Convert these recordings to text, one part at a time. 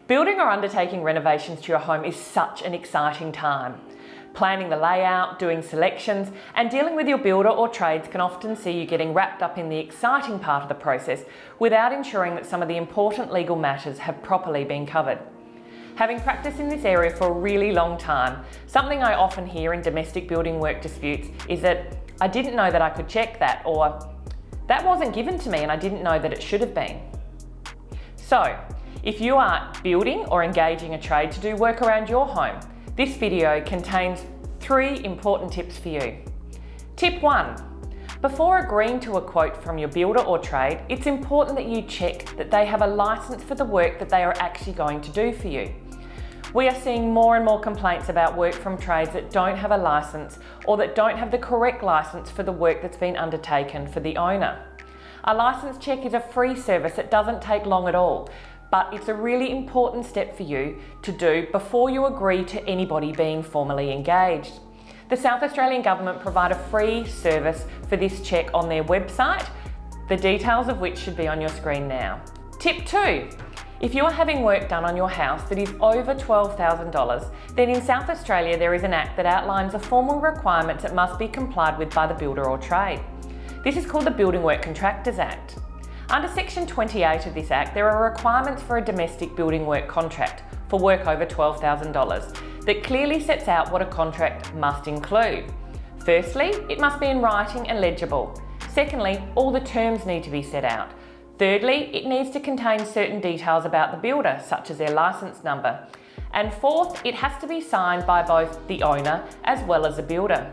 Building or undertaking renovations to your home is such an exciting time. Planning the layout, doing selections, and dealing with your builder or trades can often see you getting wrapped up in the exciting part of the process without ensuring that some of the important legal matters have properly been covered. Having practiced in this area for a really long time, something I often hear in domestic building work disputes is that I didn't know that I could check that, or that wasn't given to me and I didn't know that it should have been. So, if you are building or engaging a trade to do work around your home, this video contains 3 important tips for you. Tip 1. Before agreeing to a quote from your builder or trade, it's important that you check that they have a license for the work that they are actually going to do for you. We are seeing more and more complaints about work from trades that don't have a license or that don't have the correct license for the work that's been undertaken for the owner. A license check is a free service that doesn't take long at all, but it's a really important step for you to do before you agree to anybody being formally engaged. The South Australian Government provide a free service for this check on their website, the details of which should be on your screen now. Tip 2. If you are having work done on your house that is over $12,000, then in South Australia there is an act that outlines the formal requirements that must be complied with by the builder or trade. This is called the Building Work Contractors Act. Under Section 28 of this Act, there are requirements for a domestic building work contract for work over $12,000 that clearly sets out what a contract must include. Firstly, it must be in writing and legible. Secondly, all the terms need to be set out. Thirdly, it needs to contain certain details about the builder, such as their licence number. And fourth, it has to be signed by both the owner as well as the builder.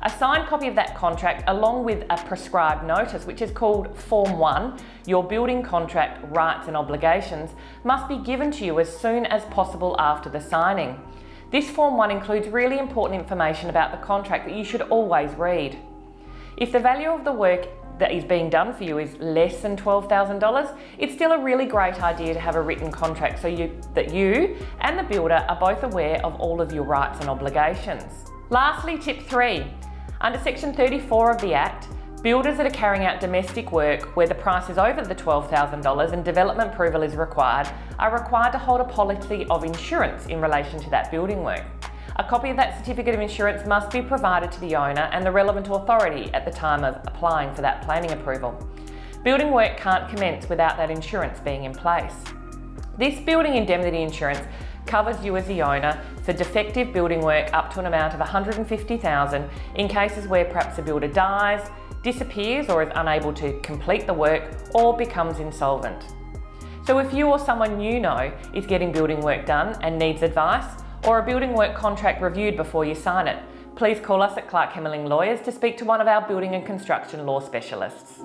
A signed copy of that contract, along with a prescribed notice, which is called Form 1, your building contract rights and obligations, must be given to you as soon as possible after the signing. This Form 1 includes really important information about the contract that you should always read. If the value of the work that is being done for you is less than $12,000, it's still a really great idea to have a written contract so that you and the builder are both aware of all of your rights and obligations. Lastly, tip 3. Under Section 34 of the Act, builders that are carrying out domestic work where the price is over the $12,000 and development approval is required are required to hold a policy of insurance in relation to that building work. A copy of that certificate of insurance must be provided to the owner and the relevant authority at the time of applying for that planning approval. Building work can't commence without that insurance being in place. This building indemnity insurance covers you as the owner for defective building work up to an amount of $150,000 in cases where perhaps the builder dies, disappears or is unable to complete the work or becomes insolvent. So if you or someone you know is getting building work done and needs advice or a building work contract reviewed before you sign it, please call us at Clarke Hemmerling Lawyers to speak to one of our building and construction law specialists.